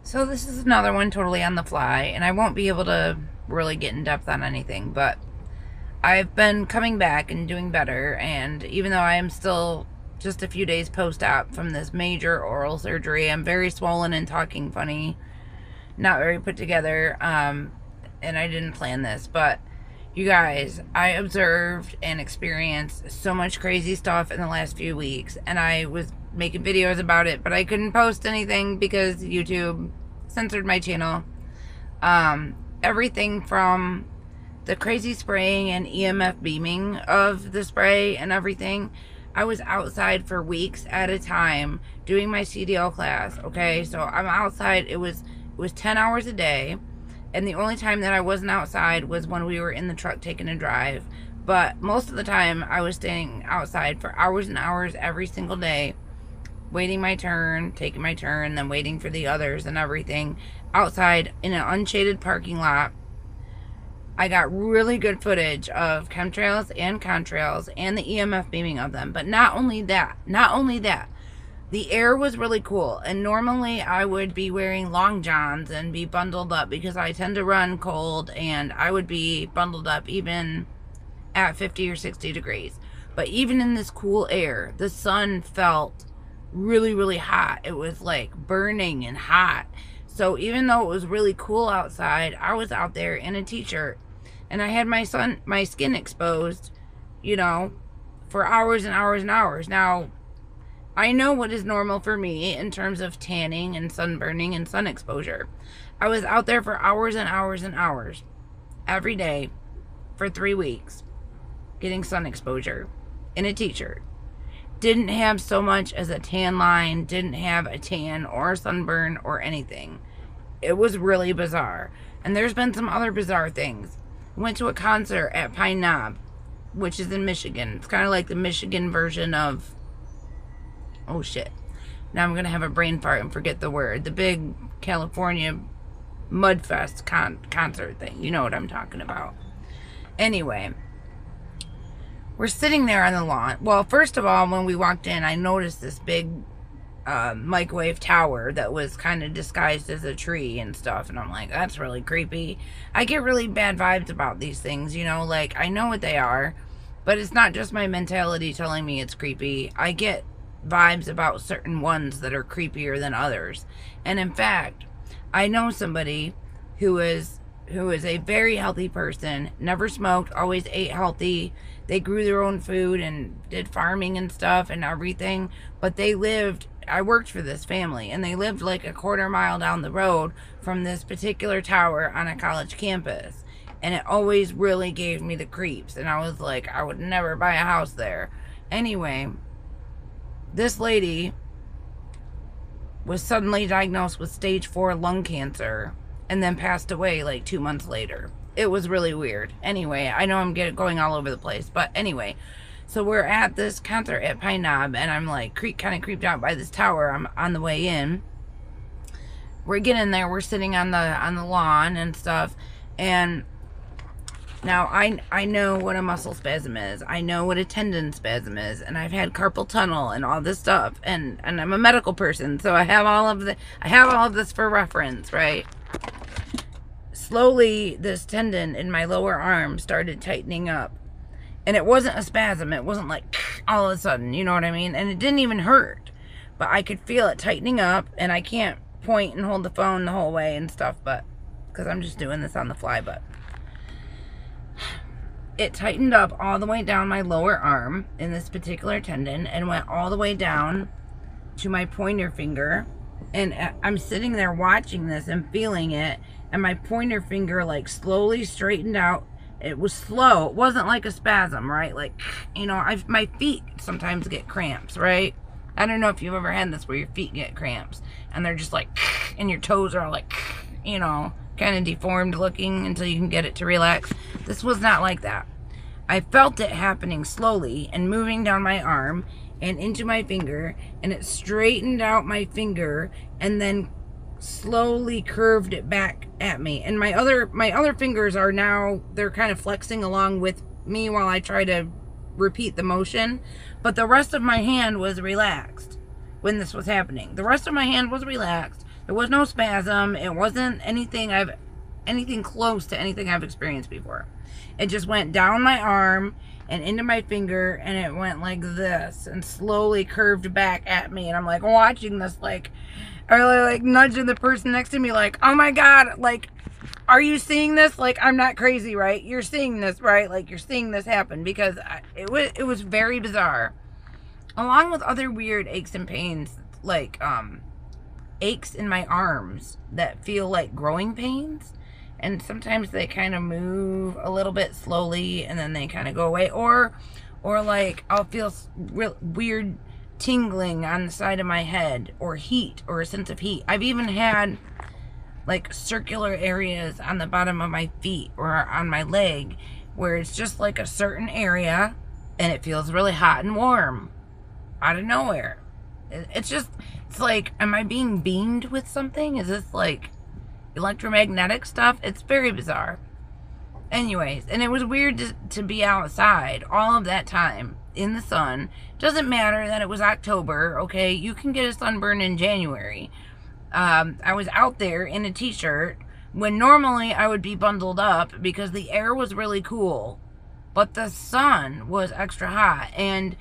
So this is another one totally on the fly, and I won't be able to really get in depth on anything, but I've been coming back and doing better, and even though I am still just a few days post-op from this major oral surgery, I'm very swollen and talking funny, not very put together, and I didn't plan this, but you guys, I observed and experienced so much crazy stuff in the last few weeks, and I was making videos about it, but I couldn't post anything because YouTube censored my channel. Everything from the crazy spraying and EMF beaming of the spray and everything. I was outside for weeks at a time doing my CDL class, okay? So I'm outside, it was 10 hours a day, and the only time that I wasn't outside was when we were in the truck taking a drive. But most of the time I was staying outside for hours and hours every single day, waiting my turn, taking my turn, then waiting for the others and everything, outside in an unshaded parking lot. I got really good footage of chemtrails and contrails and the EMF beaming of them. But not only that, the air was really cool. And normally I would be wearing long johns and be bundled up because I tend to run cold, and I would be bundled up even at 50 or 60 degrees. But even in this cool air, the sun felt really, really hot. It was like burning and hot. So even though it was really cool outside, I was out there in a t-shirt, and I had my skin exposed, you know, for hours and hours and hours. Now, I know what is normal for me in terms of tanning and sunburning and sun exposure. I was out there for hours and hours and hours every day for 3 weeks getting sun exposure in a t-shirt. Didn't have so much as a tan line, didn't have a tan or a sunburn or anything. It was really bizarre. And there's been some other bizarre things. Went to a concert at Pine Knob, which is in Michigan. It's kind of like the Michigan version of, oh shit, now I'm gonna have a brain fart and forget the word, the big California Mudfest concert thing. You know what I'm talking about. Anyway, we're sitting there on the lawn. Well, first of all, when we walked in, I noticed this big microwave tower that was kind of disguised as a tree and stuff, and I'm like, that's really creepy. I get really bad vibes about these things, you know, like, I know what they are, but it's not just my mentality telling me it's creepy. I get vibes about certain ones that are creepier than others. And in fact, I know somebody who is a very healthy person, never smoked, always ate healthy. They grew their own food and did farming and stuff and everything, but they lived, I worked for this family, and they lived like a quarter mile down the road from this particular tower on a college campus. And it always really gave me the creeps, and I was like, I would never buy a house there. Anyway, this lady was suddenly diagnosed with stage 4 lung cancer and then passed away like 2 months later. It was really weird. Anyway, I know I'm going all over the place, but anyway, so we're at this concert at Pine Knob, and I'm like kind of creeped out by this tower. I'm on the way in. We're getting there. We're sitting on the lawn and stuff, and now I know what a muscle spasm is. I know what a tendon spasm is, and I've had carpal tunnel and all this stuff, and I'm a medical person, so I have all of this for reference, right? Slowly, this tendon in my lower arm started tightening up. And it wasn't a spasm. It wasn't like all of a sudden, you know what I mean? And it didn't even hurt. But I could feel it tightening up. And I can't point and hold the phone the whole way and stuff, but because I'm just doing this on the fly. But it tightened up all the way down my lower arm in this particular tendon, and went all the way down to my pointer finger. And I'm sitting there watching this and feeling it. And my pointer finger like slowly straightened out. It was slow. It wasn't like a spasm, right? Like, you know, my feet sometimes get cramps, right? I don't know if you've ever had this where your feet get cramps and they're just like, and your toes are like, you know, kind of deformed looking until you can get it to relax. This was not like that. I felt it happening slowly and moving down my arm and into my finger, and it straightened out my finger and then slowly curved it back at me. And my other fingers are now, they're kind of flexing along with me while I try to repeat the motion, but the rest of my hand was relaxed when this was happening. The rest of my hand was relaxed. There was no spasm. It wasn't anything close to anything I've experienced before. It just went down my arm and into my finger, and it went like this and slowly curved back at me. And I'm like watching this, like, or like nudging the person next to me, like, oh my God, like, are you seeing this? Like, I'm not crazy, right? You're seeing this, right? Like, you're seeing this happen, because it was very bizarre. Along with other weird aches and pains, like aches in my arms that feel like growing pains, and sometimes they kind of move a little bit slowly and then they kind of go away, or like I'll feel real weird tingling on the side of my head, or heat, or a sense of heat. I've even had like circular areas on the bottom of my feet or on my leg where it's just like a certain area and it feels really hot and warm out of nowhere. It's like, am I being beamed with something? Is this like electromagnetic stuff? It's very bizarre. Anyways, and it was weird to be outside all of that time in the sun. Doesn't matter that it was October, okay? You can get a sunburn in January. I was out there in a t-shirt when normally I would be bundled up because the air was really cool, but the sun was extra hot. And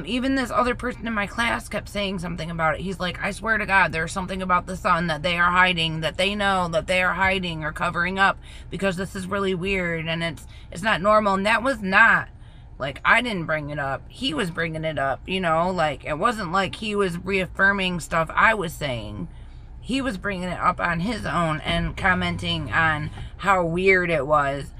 even this other person in my class kept saying something about it. He's like, I swear to God, there's something about the sun that they are hiding, that they know that they are hiding or covering up, because this is really weird and it's not normal. And that was not, like, I didn't bring it up. He was bringing it up, you know, like, it wasn't like he was reaffirming stuff I was saying. He was bringing it up on his own and commenting on how weird it was,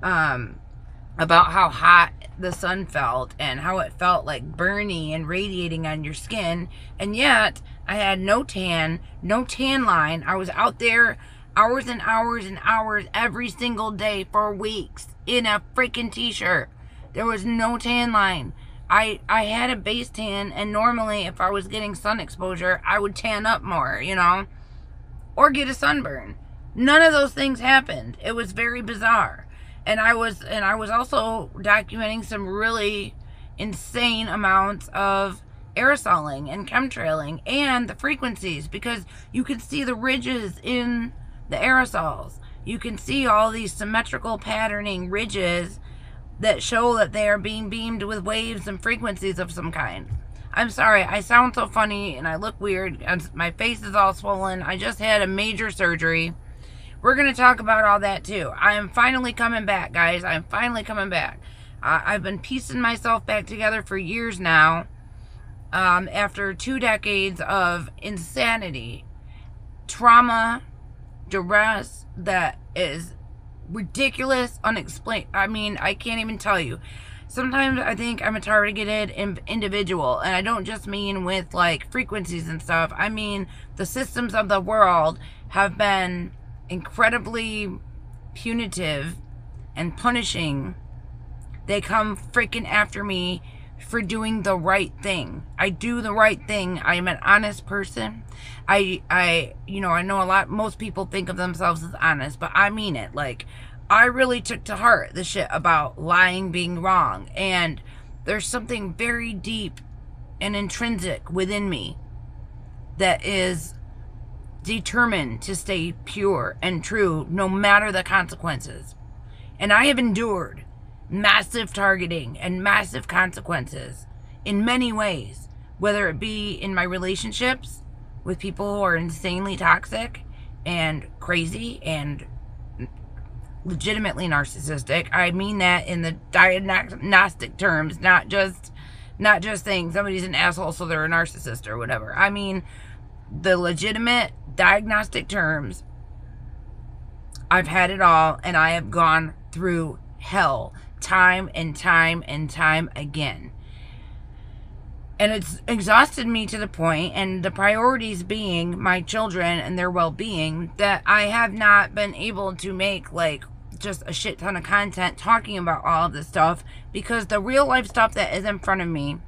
about how hot the sun felt and how it felt like burning and radiating on your skin. And yet I had no tan line. I was out there hours and hours and hours every single day for weeks in a freaking t-shirt. There was no tan line. I had a base tan, and normally if I was getting sun exposure, I would tan up more, you know, or get a sunburn. None of those things happened. It was very bizarre. And I was also documenting some really insane amounts of aerosoling and chemtrailing and the frequencies, because you can see the ridges in the aerosols. You can see all these symmetrical patterning ridges that show that they are being beamed with waves and frequencies of some kind. I'm sorry, I sound so funny and I look weird and my face is all swollen. I just had a major surgery. We're going to talk about all that too. I am finally coming back, guys. I'm finally coming back. I've been piecing myself back together for years now, after 2 decades of insanity, trauma, duress that is ridiculous, unexplained. I mean, I can't even tell you. Sometimes I think I'm a targeted individual, and I don't just mean with like frequencies and stuff. I mean, the systems of the world have been incredibly punitive and punishing. They come freaking after me for doing the right thing. I do the right thing. I am an honest person. I know most people think of themselves as honest, but I mean it. Like, I really took to heart the shit about lying being wrong. And there's something very deep and intrinsic within me that is determined to stay pure and true no matter the consequences. And I have endured massive targeting and massive consequences in many ways, whether it be in my relationships with people who are insanely toxic and crazy and legitimately narcissistic. I mean that in the diagnostic terms, not just saying somebody's an asshole so they're a narcissist or whatever. I mean the legitimate diagnostic terms. I've had it all, and I have gone through hell time and time and time again. And it's exhausted me to the point, and the priorities being my children and their well-being, that I have not been able to make like just a shit ton of content talking about all of this stuff, because the real life stuff that is in front of me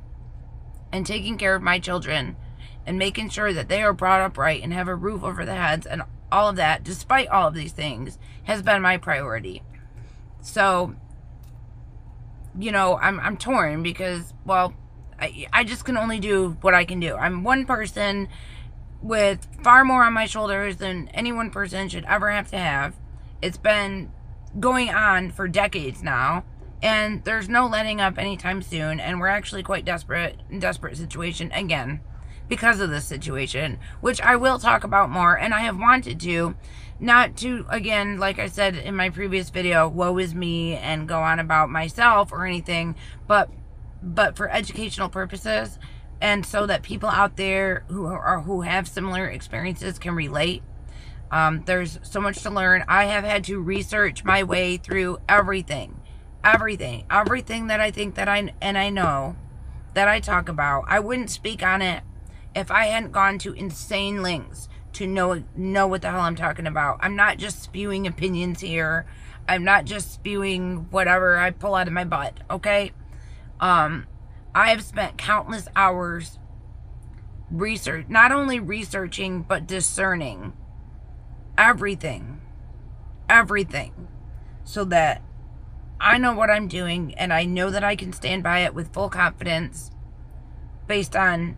and taking care of my children and making sure that they are brought up right and have a roof over their heads and all of that, despite all of these things, has been my priority. So, you know, I'm torn because, well, I just can only do what I can do. I'm one person with far more on my shoulders than any one person should ever have to have. It's been going on for decades now, and there's no letting up anytime soon, and we're actually quite desperate situation again because of this situation, which I will talk about more, and I have wanted to, not to, again, like I said in my previous video, woe is me and go on about myself or anything, but for educational purposes, and so that people out there who have similar experiences can relate. There's so much to learn. I have had to research my way through everything that I think that I know that I talk about. I wouldn't speak on it if I hadn't gone to insane lengths to know what the hell I'm talking about. I'm not just spewing opinions here. I'm not just spewing whatever I pull out of my butt, okay? I have spent countless hours not only researching, but discerning everything, so that I know what I'm doing, and I know that I can stand by it with full confidence based on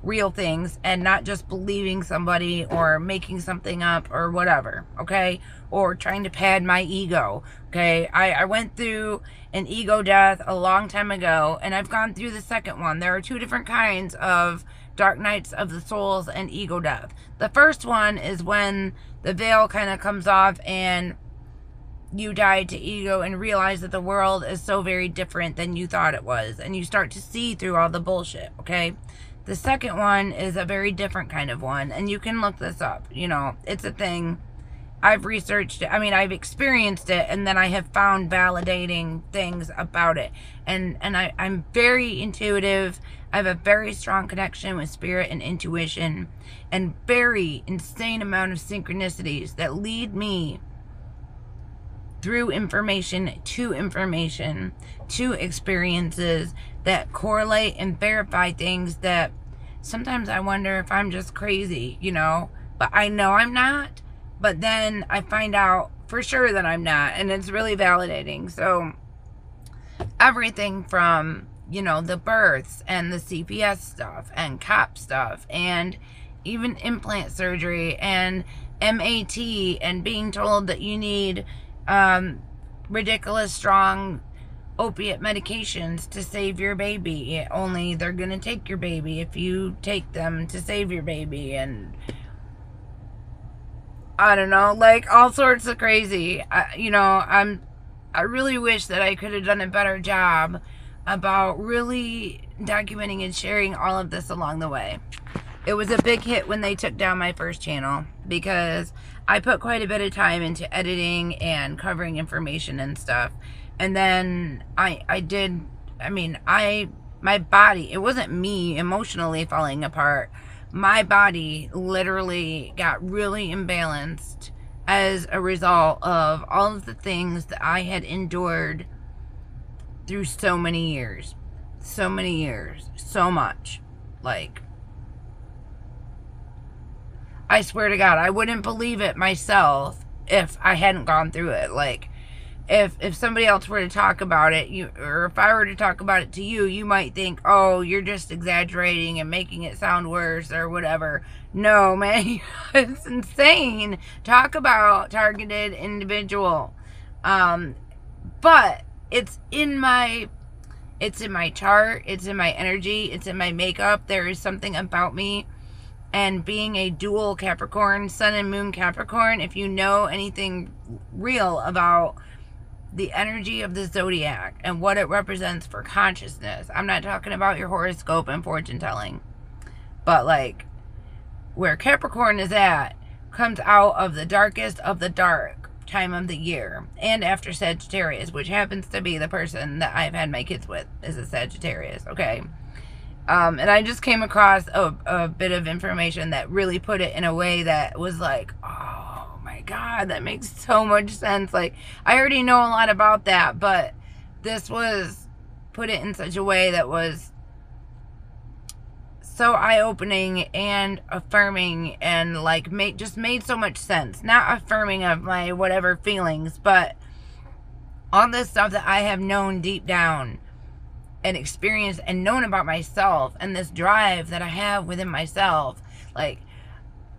real things, and not just believing somebody or making something up or whatever, okay? Or trying to pad my ego, okay? I went through an ego death a long time ago, and I've gone through the second one. There are two different kinds of dark nights of the souls and ego death. The first one is when the veil kind of comes off and you die to ego and realize that the world is so very different than you thought it was, and you start to see through all the bullshit, okay? The second one is a very different kind of one, and you can look this up. You know, it's a thing. I've researched it. I mean, I've experienced it, and then I have found validating things about it. And I'm very intuitive. I have a very strong connection with spirit and intuition, and very insane amount of synchronicities that lead me through information to experiences that correlate and verify things that sometimes I wonder if I'm just crazy, you know, but I know I'm not, but then I find out for sure that I'm not, and it's really validating. So everything from, you know, the births and the CPS stuff and COP stuff and even implant surgery and MAT and being told that you need ridiculous strong opiate medications to save your baby. Only they're gonna take your baby if you take them to save your baby, and I don't know, like all sorts of crazy. I really wish that I could have done a better job about really documenting and sharing all of this along the way. It was a big hit when they took down my first channel, because I put quite a bit of time into editing and covering information and stuff. And then my body, it wasn't me emotionally falling apart. My body literally got really imbalanced as a result of all of the things that I had endured through so many years, so much. Like, I swear to God, I wouldn't believe it myself if I hadn't gone through it. Like, if somebody else were to talk about it, or if I were to talk about it to you, you might think, oh, you're just exaggerating and making it sound worse or whatever. No, man, it's insane. Talk about targeted individual. But it's in my chart, it's in my energy, it's in my makeup. There is something about me. And being a dual Capricorn, Sun and Moon Capricorn, if you know anything real about the energy of the zodiac and what it represents for consciousness, I'm not talking about your horoscope and fortune telling, but like where Capricorn is at comes out of the darkest of the dark time of the year, and after Sagittarius, which happens to be the person that I've had my kids with, is a Sagittarius, okay? And I just came across a bit of information that really put it in a way that was like, oh my God, that makes so much sense. Like, I already know a lot about that, but this was put it in such a way that was so eye-opening and affirming, and like just made so much sense. Not affirming of my whatever feelings, but all this stuff that I have known deep down and experienced and known about myself, and this drive that I have within myself. Like,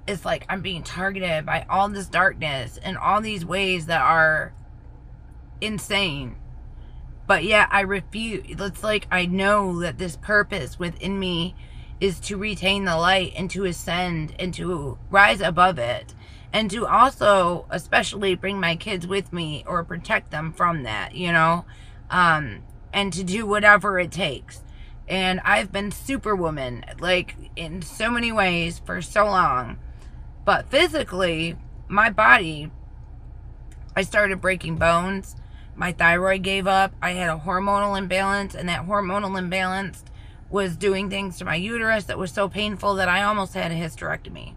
it's like I'm being targeted by all this darkness and all these ways that are insane. But yeah, I refuse. It's like I know that this purpose within me is to retain the light and to ascend and to rise above it, and to also especially bring my kids with me or protect them from that, you know, and to do whatever it takes. And I've been superwoman, like, in so many ways for so long. But physically, my body, I started breaking bones. My thyroid gave up. I had a hormonal imbalance, and that hormonal imbalance was doing things to my uterus that was so painful that I almost had a hysterectomy.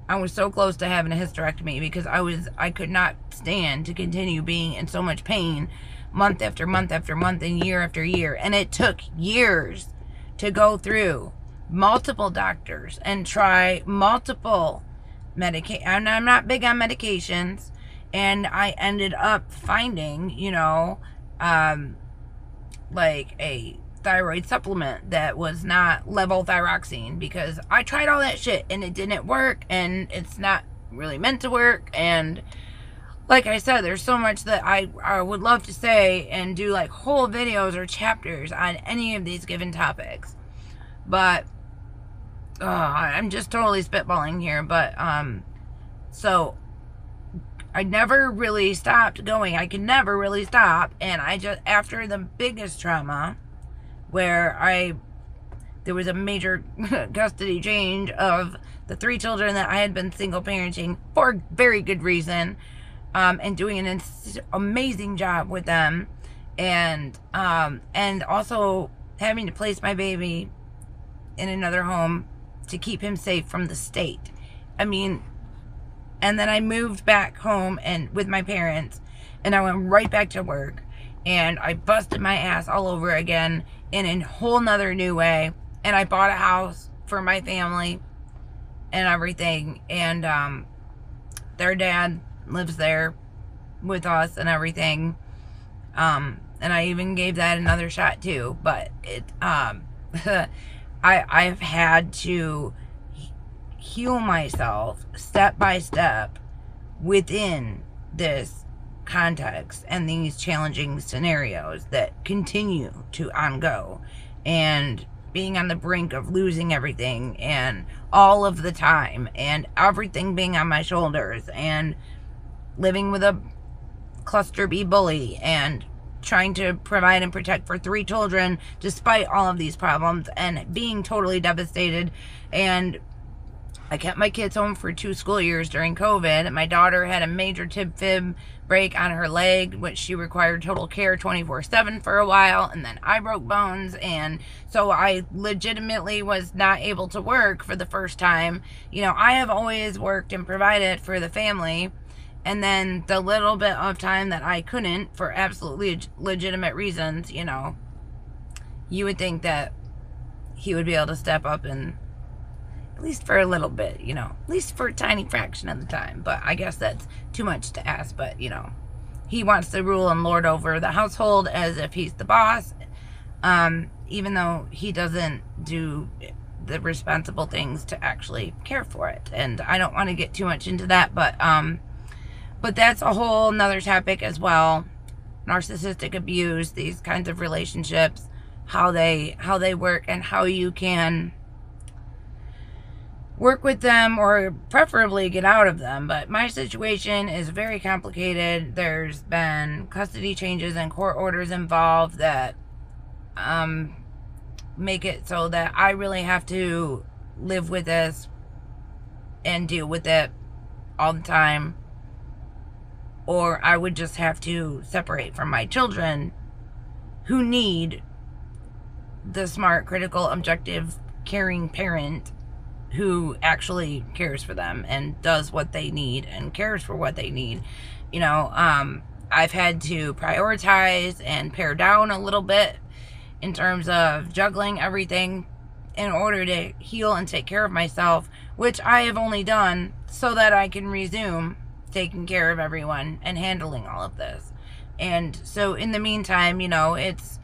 I was so close to having a hysterectomy because I could not stand to continue being in so much pain month after month after month and year after year. And it took years to go through multiple doctors and try multiple medication. I'm not big on medications, and I ended up finding, you know, like a thyroid supplement that was not levothyroxine, because I tried all that shit and it didn't work, and it's not really meant to work. And like I said, there's so much that I would love to say and do like whole videos or chapters on any of these given topics, but I'm just totally spitballing here. But so I never really stopped going. I could never really stop. And I just, after the biggest trauma, where there was a major custody change of the 3 children that I had been single parenting for very good reason, and doing an amazing job with them, and also having to place my baby in another home to keep him safe from the state. I mean, and then I moved back home and with my parents, and I went right back to work, and I busted my ass all over again in a whole nother new way. And I bought a house for my family and everything, and their dad lives there with us and everything, and I even gave that another shot too. But it I've had to heal myself step by step within this context and these challenging scenarios that continue to ongo, and being on the brink of losing everything and all of the time, and everything being on my shoulders, and living with a cluster B bully, and trying to provide and protect for 3 children despite all of these problems, and being totally devastated. And I kept my kids home for 2 school years during COVID. My daughter had a major tib-fib break on her leg, which she required total care 24/7 for a while, and then I broke bones, and so I legitimately was not able to work for the first time. You know, I have always worked and provided for the family, and then the little bit of time that I couldn't, for absolutely legitimate reasons, you know, you would think that he would be able to step up and, at least for a little bit, you know, at least for a tiny fraction of the time. But I guess that's too much to ask. But, you know, he wants to rule and lord over the household as if he's the boss, even though he doesn't do the responsible things to actually care for it. And I don't want to get too much into that, but that's a whole nother topic as well. Narcissistic abuse, these kinds of relationships, how they work, and how you can work with them, or preferably get out of them. But my situation is very complicated. There's been custody changes and court orders involved that make it so that I really have to live with this and deal with it all the time, or I would just have to separate from my children, who need the smart, critical, objective, caring parent who actually cares for them and does what they need and cares for what they need. You know, I've had to prioritize and pare down a little bit in terms of juggling everything in order to heal and take care of myself, which I have only done so that I can resume taking care of everyone and handling all of this. And so in the meantime, you know, it's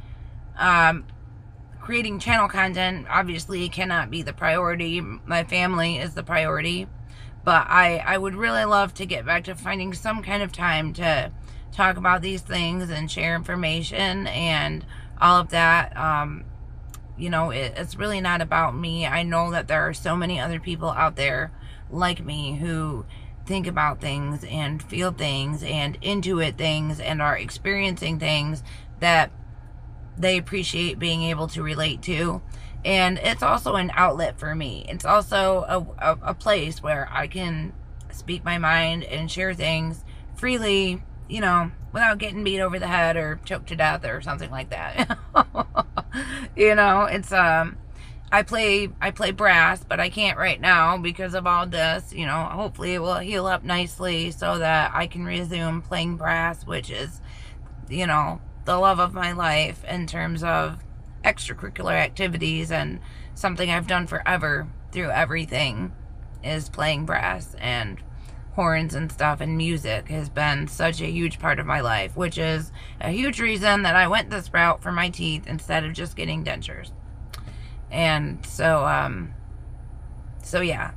creating channel content obviously cannot be the priority. My family is the priority. But I would really love to get back to finding some kind of time to talk about these things and share information and all of that. You know, it's really not about me. I know that there are so many other people out there like me who think about things and feel things and intuit things and are experiencing things that they appreciate being able to relate to. And it's also an outlet for me. It's also a place where I can speak my mind and share things freely, you know, without getting beat over the head or choked to death or something like that. You know, it's I play brass, but I can't right now because of all this. You know, hopefully it will heal up nicely so that I can resume playing brass, which is, you know, the love of my life in terms of extracurricular activities, and something I've done forever through everything is playing brass, and horns and stuff, and music has been such a huge part of my life, which is a huge reason that I went this route for my teeth instead of just getting dentures. And so yeah,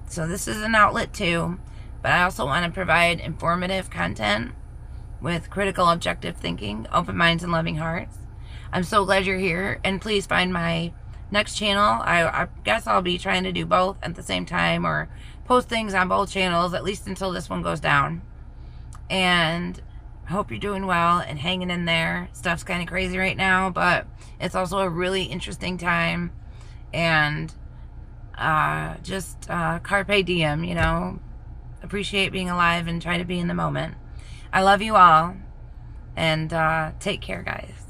so this is an outlet too, but I also want to provide informative content with critical objective thinking, open minds, and loving hearts. I'm so glad you're here, and please find my next channel. I guess I'll be trying to do both at the same time, or post things on both channels, at least until this one goes down. And I hope you're doing well and hanging in there. Stuff's kind of crazy right now, but it's also a really interesting time. And just carpe diem, you know, appreciate being alive and try to be in the moment. I love you all, and take care, guys.